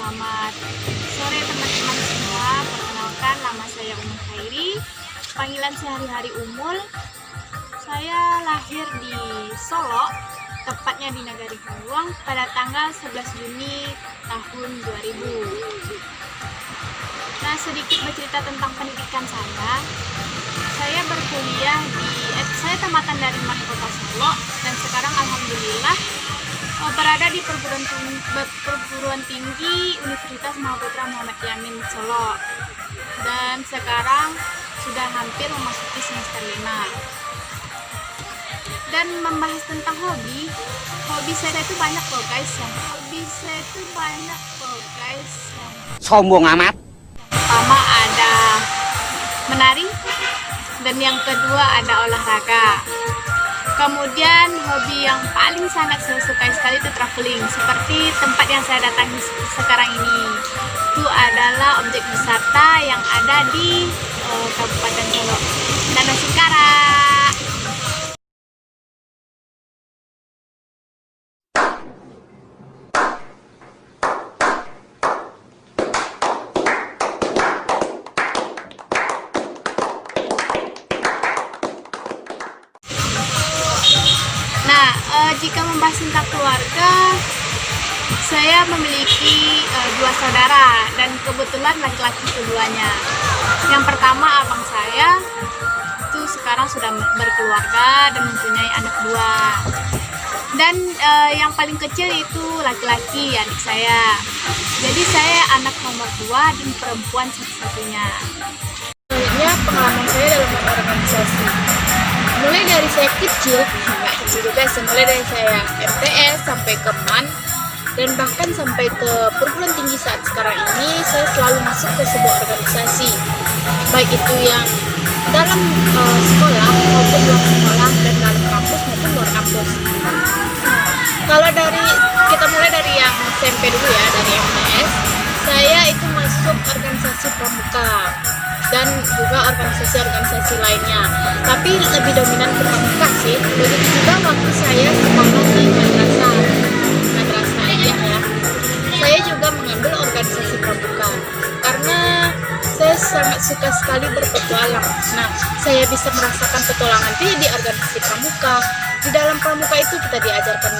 Selamat sore teman-teman semua. Perkenalkan, nama saya Umul Khairi. Panggilan sehari-hari Umul. Saya lahir di Solo, tepatnya di Nagari Huluang pada tanggal 11 Juni tahun 2000. Nah, sedikit bercerita tentang pendidikan saya. Saya berkuliah saya tamatan dari Kota Solo dan sekarang alhamdulillah berada di perguruan tinggi Universitas Mahaputra Muhammad Yamin Solo, dan sekarang sudah hampir memasuki semester 5. Dan membahas tentang hobi saya itu banyak loh guys. Sombong amat. Pertama ada menari, dan yang kedua ada olahraga. Kemudian hobi yang paling sangat saya sukai sekali itu traveling, seperti tempat yang saya datangi sekarang ini. Itu adalah objek wisata yang ada di Kabupaten Solo, Danau Singkara. Jika membahas tentang keluarga, saya memiliki 2 saudara dan kebetulan laki-laki keduanya. Yang pertama abang saya itu sekarang sudah berkeluarga dan mempunyai anak 2. Dan yang paling kecil itu laki-laki, adik saya. Jadi saya anak nomor 2 dan perempuan satu-satunya. Pengalaman saya dalam organisasi, mulai dari saya kecil, nggak kecil juga sih, mulai dari saya MTS sampai ke MAN dan bahkan sampai ke perguruan tinggi saat sekarang ini, saya selalu masuk ke sebuah organisasi, baik itu yang dalam sekolah maupun luar sekolah, dan dalam kampus maupun luar kampus. Kalau kita mulai dari yang SMP dulu ya, dari MTS, saya itu masuk organisasi pramuka dan juga organisasi-organisasi lainnya, tapi lebih dominan ke pramuka sih. Begitu juga waktu saya sekolah di madrasah ya, saya juga mengambil organisasi pramuka karena saya sangat suka sekali berpetualang. Nah, saya bisa merasakan petualangan di organisasi pramuka. Di dalam pramuka itu kita diajarkan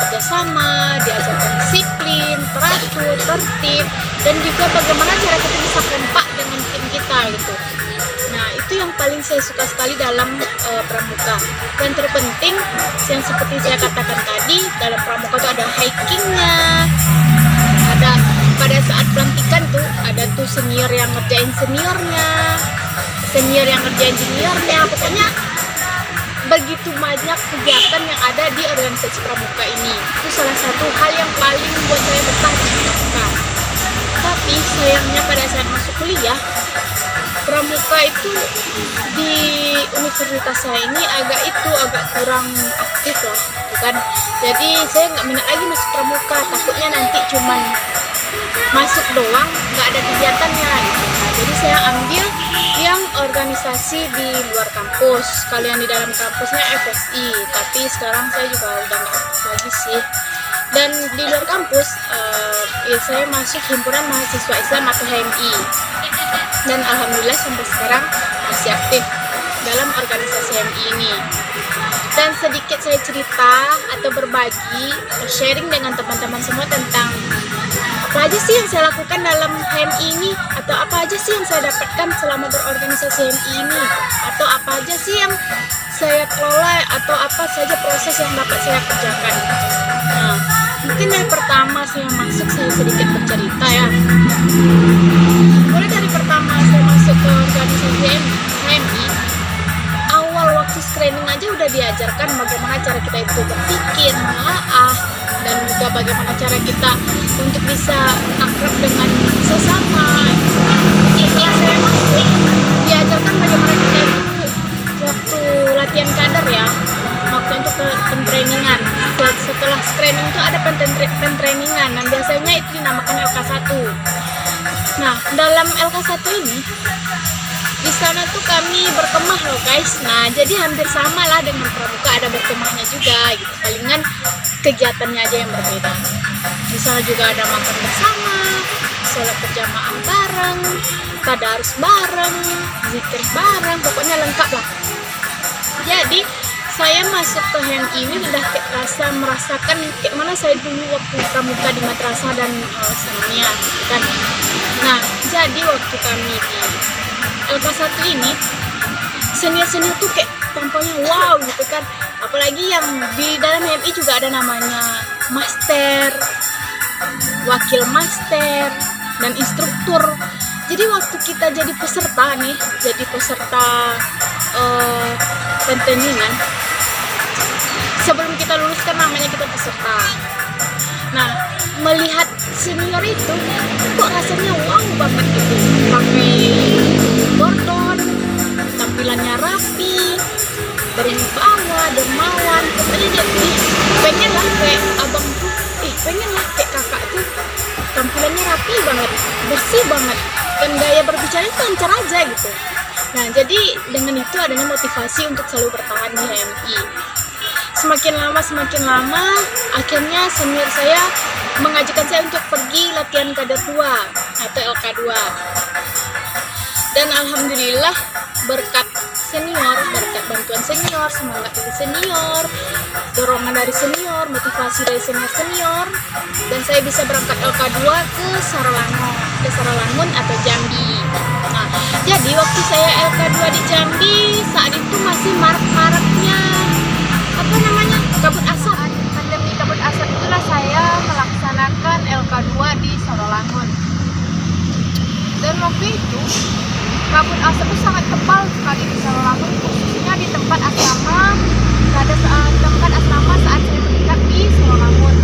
kerjasama, diajarkan disiplin, teratur, tertib, dan juga bagaimana cara kita bisa kompak dengan tim kita gitu. Nah, itu yang paling saya suka sekali dalam pramuka. Dan terpenting, yang seperti saya katakan tadi, dalam pramuka itu ada hikingnya, ada pada saat pelantikan tuh ada tuh senior yang ngerjain seniornya, senior yang ngerjain juniornya, pokoknya begitu banyak kegiatan yang ada di organisasi pramuka ini. Itu salah satu hal yang paling membuat saya betah di pramuka. Tapi sayangnya pada saat masuk kuliah, pramuka itu di universitas saya ini agak kurang aktif lah, bukan? Jadi saya nggak minat lagi masuk pramuka, takutnya nanti cuman masuk doang, nggak ada kegiatannya gitu. Nah, jadi saya ambil yang organisasi di luar kampus. Kalian di dalam kampusnya FSI, tapi sekarang saya juga udah nggak aktif lagi sih. Dan di luar kampus saya masuk himpunan mahasiswa Islam atau HMI, dan alhamdulillah sampai sekarang masih aktif dalam organisasi HMI ini. Dan sedikit saya cerita atau berbagi, sharing dengan teman-teman semua tentang apa aja sih yang saya lakukan dalam HMI ini, atau apa aja sih yang saya dapatkan selama berorganisasi HMI ini, atau apa aja sih yang saya kelola, atau apa saja proses yang dapat saya kerjakan. Nah, mungkin yang pertama saya masuk, saya sedikit bercerita ya. Mulai dari pertama saya masuk ke organisasi HMI, awal waktu screening aja udah diajarkan bagaimana cara kita itu berpikir, menelaah, dan juga bagaimana cara kita untuk bisa akrab dengan sesama. Setelah saya masuk, diajarkan bagaimana kita itu waktu latihan kader ya, waktu untuk pentrainingan. Setelah screening itu ada pentrainingan, dan biasanya itu dinamakan LK1. Nah, dalam LK1 ini, di sana tuh kami berkemah loh guys. Nah, jadi hampir sama lah dengan pramuka, ada berkemahnya juga gitu. Palingan kegiatannya aja yang berbeda. Di sana juga ada makan bersama, sholat berjamaah bareng, tadarus bareng, zikir bareng, pokoknya lengkap lah. Jadi saya masuk ke HEM ini udah kayak merasakan kayak mana saya dulu waktu pramuka di madrasah dan senamnya kan. Nah, jadi waktu kami di LK1 ini senior-senior tuh kayak tampaknya wow gitu kan. Apalagi yang di dalam HMI juga ada namanya master, wakil master, dan instruktur. Jadi waktu kita jadi peserta nih, jadi peserta penteningan, sebelum kita lulus kan namanya kita peserta. Nah, melihat senior itu kok rasanya wow banget gitu. Pakai gordon, tampilannya rapi, berwibawa, dermawan, pokoknya jadi pengen lah kayak abang tuh, pengen lah kayak kakak tuh tampilannya rapi banget, bersih banget, dan gaya berbicara itu lancar aja gitu. Nah, jadi dengan itu adanya motivasi untuk selalu bertahan di HMI. Semakin lama, akhirnya senior saya mengajakkan saya untuk pergi latihan kader 2 atau LK2. Dan alhamdulillah berkat senior, berkat bantuan senior, semangat dari senior, dorongan dari senior, motivasi dari senior, dan saya bisa berangkat LK2 ke Sarawangun atau Jambi. Nah, jadi waktu saya LK2 di Jambi, saat itu masih marak-maraknya kabut asap. Pandemi kabut asap itulah saya melaksanakan LK2 di Sarawangun. Dan waktu itu kabut asap itu sangat tebal sekali di Sarawangun, khususnya di tempat asrama. Ada tempat asrama saat saya meningkat di Sarawangun.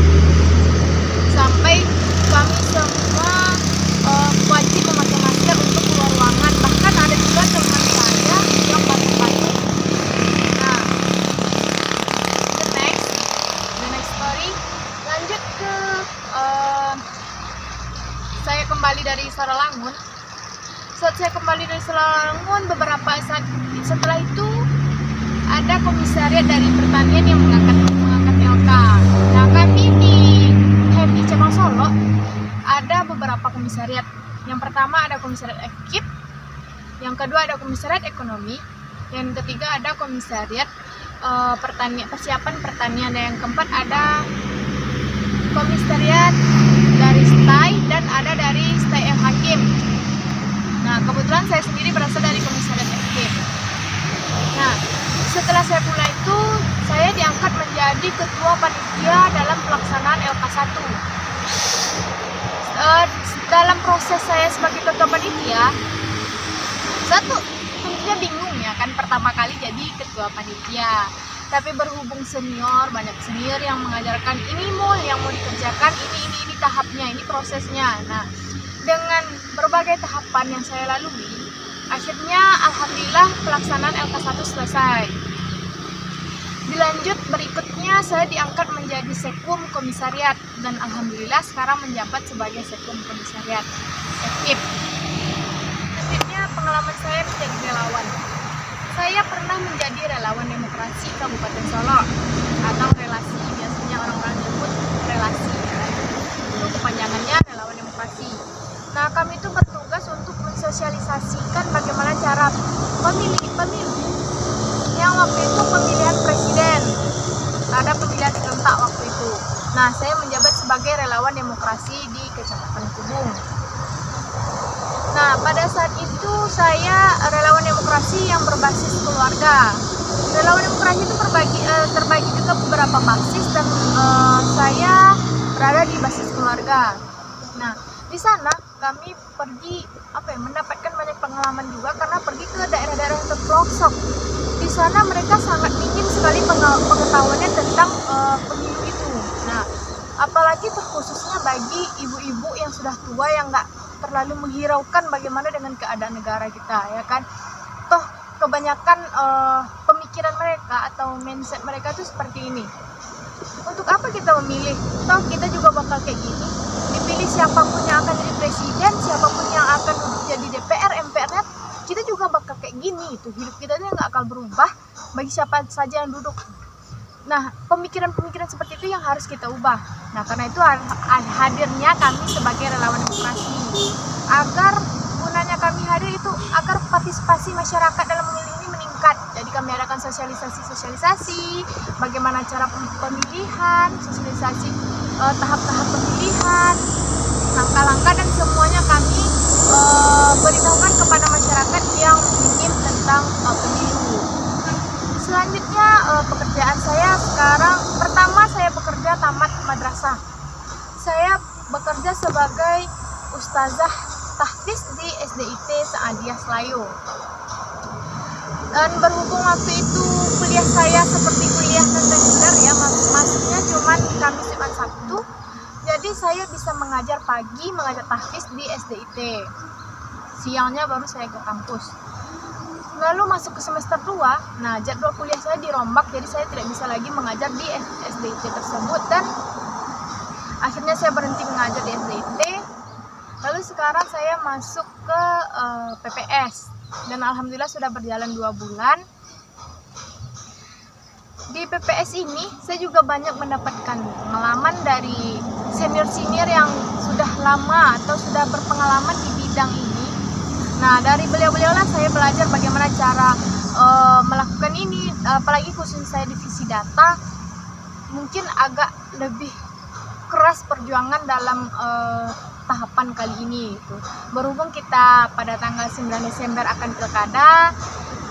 Sampai kami semua wajib memakai masker untuk keluar ruangan. Bahkan ada juga teman saya yang batuk-batuk. Nah, the next story, lanjut ke saya kembali dari Sarawangun. Saat saya kembali dari Sarawangun, beberapa saat setelah itu ada komisariat dari pertanian yang mengangkat LK. Nah, kami di HMI Cabang Solo ada beberapa komisariat. Yang pertama ada komisariat ekip, yang kedua ada komisariat ekonomi, yang ketiga ada komisariat persiapan pertanian, dan yang keempat ada komisariat dari STAI dan ada dari STAI M Hakim. Nah, kebetulan saya sendiri berasal dari komisariat ekip. Nah, setelah saya pulang itu, saya diangkat menjadi ketua panitia dalam pelaksanaan LK1. Dalam proses saya sebagai ketua panitia, tentunya bingung ya kan, pertama kali jadi ketua panitia. Tapi berhubung banyak senior yang mengajarkan ini yang mau dikerjakan, ini tahapnya, ini prosesnya. Nah, dengan berbagai tahapan yang saya lalui, akhirnya alhamdulillah pelaksanaan LK1 selesai. Dilanjut berikutnya saya diangkat menjadi sekum komisariat, dan alhamdulillah sekarang menjabat sebagai sekum komisariat ekip. Selanjutnya pengalaman saya menjadi relawan. Saya pernah menjadi relawan demokrasi Kabupaten Solo atau relasi, biasanya orang-orang nyebut relasi ya. Itu kepanjangannya relawan demokrasi. Nah, kami itu bertugas untuk mensosialisasikan bagaimana cara pemilu yang waktu itu pemilihan presiden, ada pemilihan serentak waktu itu. Nah, saya menjabat sebagai relawan demokrasi di Kecamatan Kubung. Nah, pada saat itu saya relawan demokrasi yang berbasis keluarga. Relawan demokrasi itu terbagi juga beberapa basis, dan saya berada di basis keluarga. Nah, di sana kami pergi mendapatkan banyak pengalaman juga, karena pergi ke daerah-daerah yang terpelosok. Di sana mereka sangat minim sekali pengetahuannya tentang pemilu itu. Nah, apalagi terkhususnya bagi ibu-ibu yang sudah tua yang nggak terlalu menghiraukan bagaimana dengan keadaan negara kita, ya kan? Toh kebanyakan pemikiran mereka atau mindset mereka tuh seperti ini. Untuk apa kita memilih? Toh kita juga bakal kayak gini. Dipilih siapapun yang akan jadi presiden, siapapun yang akan jadi DPR, MPR-nya, kita juga bakal kayak gini. Itu hidup kita tuh nggak akan berubah bagi siapa saja yang duduk. Nah, pemikiran-pemikiran seperti itu yang harus kita ubah. Nah, karena itu hadirnya kami sebagai relawan demokrasi. Agar gunanya kami hadir itu agar partisipasi masyarakat dalam memilih ini meningkat. Jadi kami adakan sosialisasi, bagaimana cara pemilihan, sosialisasi tahap-tahap pemilihan, langkah-langkah dan semuanya kami beritahukan kepada masyarakat yang ingin tentang pemilu. Selanjutnya pekerjaan saya sekarang, pertama saya bekerja tamat madrasah. Saya bekerja sebagai ustazah tahfiz di SDIT Saadiah Selayu. Dan berhubung waktu itu kuliah saya seperti kuliah non-reguler ya, masuknya cuman Kamis Jumat Sabtu. Jadi saya bisa mengajar pagi, mengajar tahfiz di SDIT. Siangnya baru saya ke kampus. Lalu masuk ke semester 2, nah jadwal kuliah saya dirombak, jadi saya tidak bisa lagi mengajar di SDIT tersebut dan akhirnya saya berhenti mengajar di SDIT. Lalu sekarang saya masuk ke PPS dan alhamdulillah sudah berjalan 2 bulan. Di PPS ini saya juga banyak mendapatkan pengalaman dari senior-senior yang sudah lama atau sudah berpengalaman di bidang ini. Nah, dari beliau-beliau lah saya belajar bagaimana cara melakukan ini, apalagi khusus saya divisi data, mungkin agak lebih keras perjuangan dalam tahapan kali ini. Gitu. Berhubung kita pada tanggal 9 Desember akan pilkada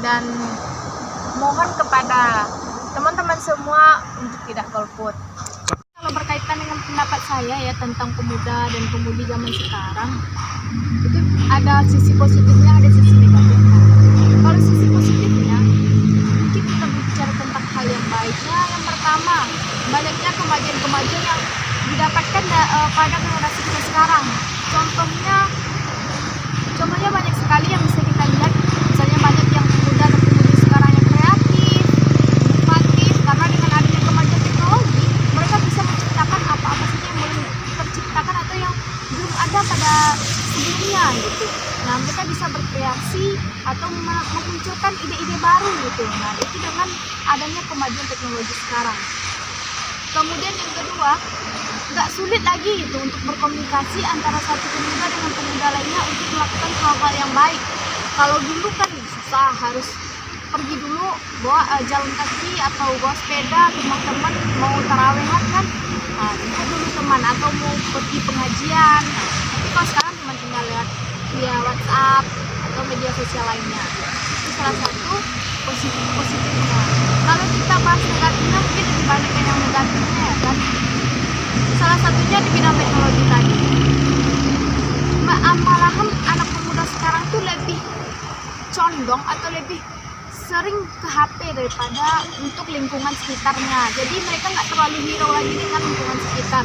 dan mohon kepada teman-teman semua untuk tidak golput. Kalau berkaitan dengan pendapat saya ya tentang pemuda dan pemudi zaman sekarang, itu ada sisi positifnya, ada sisi negatifnya. Kalau sisi positifnya, mungkin kita bicara tentang hal yang baiknya. Yang pertama, banyaknya kemajuan-kemajuan yang didapatkan pada generasi kita sekarang. Contohnya banyak sekali yang bisa kita lihat. Misalnya banyak yang pemuda dan pemudi sekarang yang kreatif, inovatif, karena dengan adanya kemajuan teknologi, mereka bisa menciptakan apa-apa saja yang belum terciptakan atau yang belum ada pada sebelumnya gitu. Nah, mereka bisa berkreasi atau memunculkan ide-ide baru gitu. Nah, itu dengan adanya kemajuan teknologi sekarang. Kemudian yang kedua, nggak sulit lagi gitu untuk berkomunikasi antara satu pemuda dengan pemuda lainnya untuk melakukan hal-hal yang baik. Kalau dulu kan susah, harus pergi dulu bawa jalan kaki atau bawa sepeda ke rumah teman, mau tarawehan kan, nah, jemput dulu teman atau mau pergi pengajian. Nah, tapi kalau sekarang cuma tinggal lihat via WhatsApp atau media sosial lainnya. Itu salah satu positifnya. Kalau kita bahas negatifnya, mungkin lebih banyak yang negatifnya ya kan. Salah satunya di bidang teknologi tadi. Malahan anak pemuda sekarang tuh lebih condong atau lebih sering ke HP daripada untuk lingkungan sekitarnya. Jadi mereka nggak terlalu hirau lagi dengan lingkungan sekitar.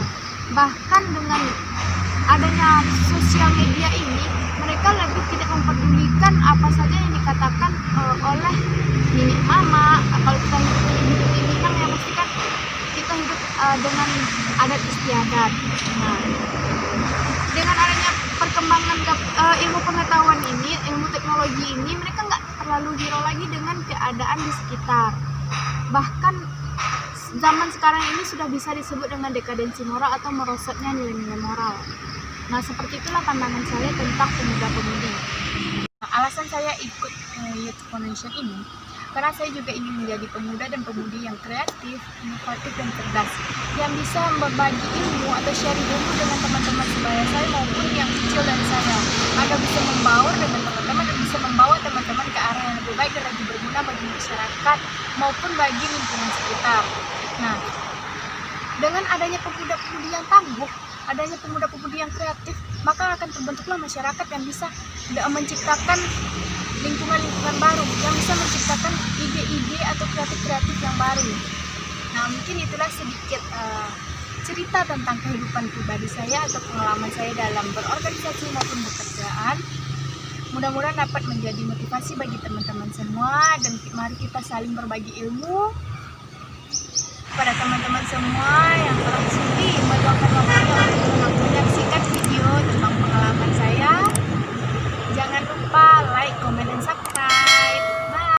Bahkan dengan adanya sosial media ini, mereka lebih tidak mempedulikan apa saja yang dikatakan oleh nenek mama. Kalau kita hidup di Minang ya pasti kan kita hidup dengan adat istiadat. Nah, dengan adanya perkembangan ilmu pengetahuan ini, ilmu teknologi ini, mereka nggak terlalu hirau lagi dengan keadaan di sekitar. Bahkan zaman sekarang ini sudah bisa disebut dengan dekadensi moral atau merosotnya nilai-nilai moral. Nah, seperti itulah pandangan saya tentang pemuda-pemudi. Nah, alasan saya ikut Youth Foundation ini karena saya juga ingin menjadi pemuda dan pemudi yang kreatif, inovatif, dan cerdas, yang bisa berbagi ilmu atau sharing ilmu dengan teman-teman sebaya saya maupun yang kecil dari saya, agar bisa membaur dengan teman-teman dan bisa membawa teman-teman ke arah yang lebih baik dan lebih berguna bagi masyarakat maupun bagi lingkungan sekitar. Nah, dengan adanya pemuda-pemudi yang tangguh, adanya pemuda-pemudi yang kreatif, maka akan terbentuklah masyarakat yang bisa menciptakan lingkungan-lingkungan baru, yang bisa menciptakan ide-ide atau kreatif-kreatif yang baru. Nah, mungkin itulah sedikit cerita tentang kehidupan pribadi saya atau pengalaman saya dalam berorganisasi maupun bekerjaan. Mudah-mudahan dapat menjadi motivasi bagi teman-teman semua, dan mari kita saling berbagi ilmu pada teman-teman semua yang telah sudi meluangkan waktunya untuk menyaksikan video tentang pengalaman saya. Jangan lupa like, comment, dan subscribe.